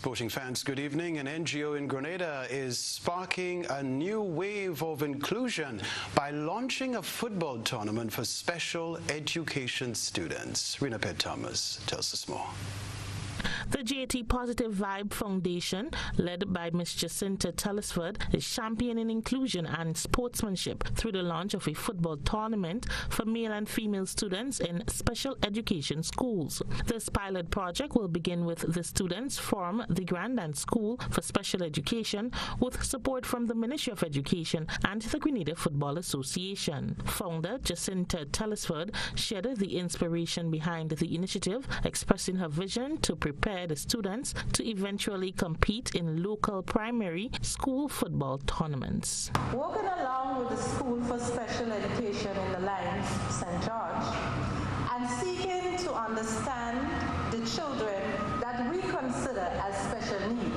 Sporting fans, good evening. An NGO in Grenada is sparking a new wave of inclusion by launching a football tournament for special education students. Rina Thomas tells us more. The JT Positive Vibe Foundation, led by Ms. Jacinta Telesford, is championing inclusion and sportsmanship through the launch of a football tournament for male and female students in special education schools. This pilot project will begin with the students from the Grandin School for Special Education with support from the Ministry of Education and the Grenada Football Association. Founder Jacinta Telesford shared the inspiration behind the initiative, expressing her vision to prepare the students to eventually compete in local primary school football tournaments. Working along with the School for Special Education in the Lines, St. George, and seeking to understand the children that we consider as special need,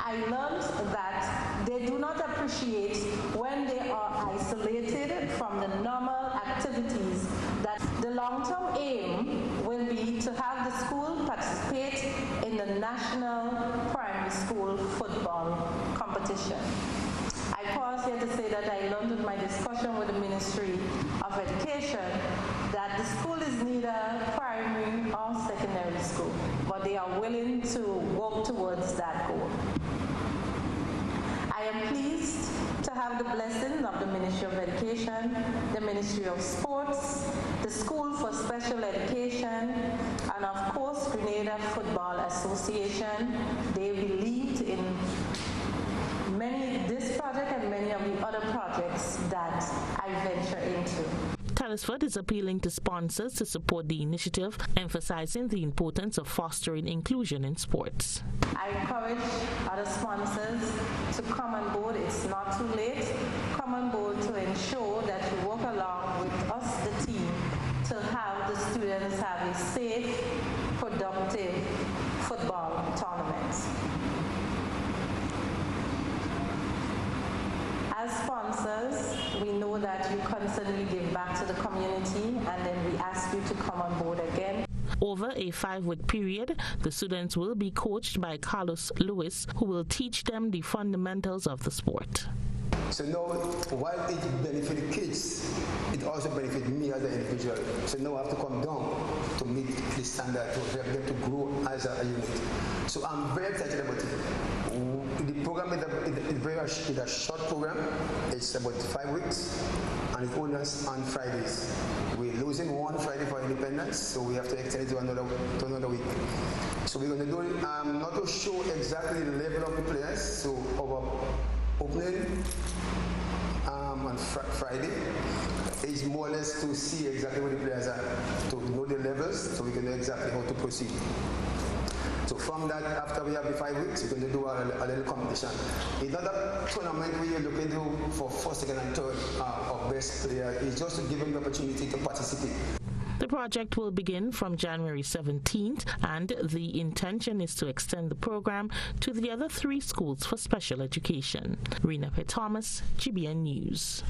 I learned that they do not appreciate when they are isolated from the normal activities. That the long-term aim will be to have the school participate in the national primary school football competition. I pause here to say that I learned in my discussion with the Ministry of Education that the school is neither primary or secondary school, but they are willing to work towards that goal. I am pleased to have the blessing of the Ministry of Education, the Ministry of Sports, the School for Special Education, and of course Grenada Football Association. They believed in this project and many of the other projects that I venture into. Telesford is appealing to sponsors to support the initiative, emphasizing the importance of fostering inclusion in sports. I encourage other sponsors to come on board. It's not too late. Come on board to ensure that you work along with us, the team, to have the students have a safe, productive football tournament. As sponsors, we know that you constantly give back to the community, and then we ask you to come on board again. Over a 5-week period, the students will be coached by Carlos Lewis, who will teach them the fundamentals of the sport. So now, while it benefits the kids, it also benefits me as an individual. So now I have to come down to meet the standard, to help them to grow as a unit. So I'm very excited about it. The program is a short program. It's about 5 weeks, and it only runs on Fridays. We're losing one Friday for independence, so we have to extend it to another week. So we're going to do it, not to show exactly the level of the players. So our opening on Friday is more or less to see exactly what the players are, to know the levels, so we can know exactly how to proceed. So from that, after we have the 5 weeks, we're going to do a little competition. It's not a tournament where you're looking to for first, second, and third of best player. It's just to give them the opportunity to participate. The project will begin from January 17th, and the intention is to extend the program to the other 3 schools for special education. Rina Thomas, GBN News.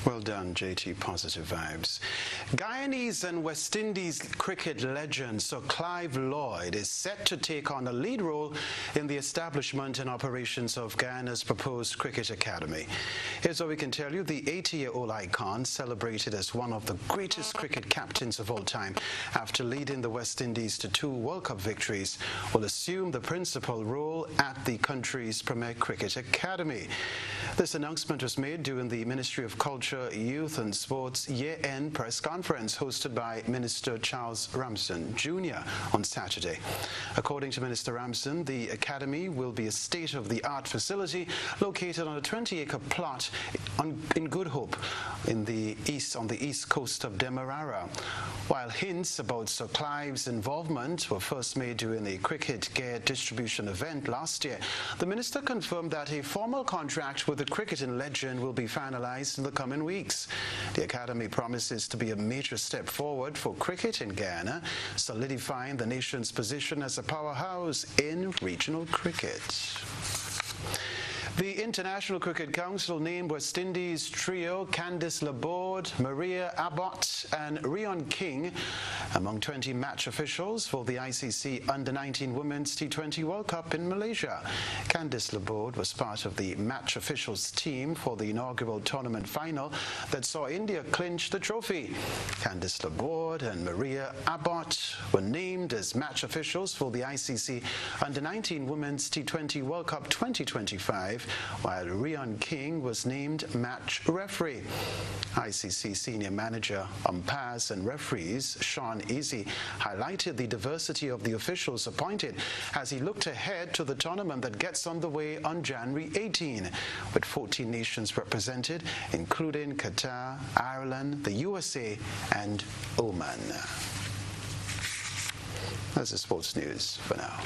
Well done, JT Positive Vibes. Guyanese and West Indies cricket legend Sir Clive Lloyd is set to take on a lead role in the establishment and operations of Guyana's proposed cricket academy. Here's what we can tell you. The 80-year-old icon, celebrated as one of the greatest cricket captains of all time after leading the West Indies to 2 World Cup victories, will assume the principal role at the country's premier cricket academy. This announcement was made during the Ministry of Culture, Youth and Sports year-end press conference hosted by Minister Charles Ramson Jr. on Saturday. According to Minister Ramson, the academy will be a state-of-the-art facility located on a 20-acre plot in Good Hope on the east coast of Demerara. While hints about Sir Clive's involvement were first made during a cricket gear distribution event last year, the minister confirmed that a formal contract with the cricketing legend will be finalized in the coming weeks. The academy promises to be a major step forward for cricket in Guyana, solidifying the nation's position as a powerhouse in regional cricket. The International Cricket Council named West Indies trio Candice Laborde, Maria Abbott and Rion King among 20 match officials for the ICC Under-19 Women's T20 World Cup in Malaysia. Candice Laborde was part of the match officials team for the inaugural tournament final that saw India clinch the trophy. Candice Laborde and Maria Abbott were named as match officials for the ICC Under-19 Women's T20 World Cup 2025, while Rion King was named match referee. ICC senior manager, umpires and referees Sean Easy highlighted the diversity of the officials appointed as he looked ahead to the tournament that gets underway on January 18, with 14 nations represented, including Qatar, Ireland, the USA and Oman. That's the sports news for now.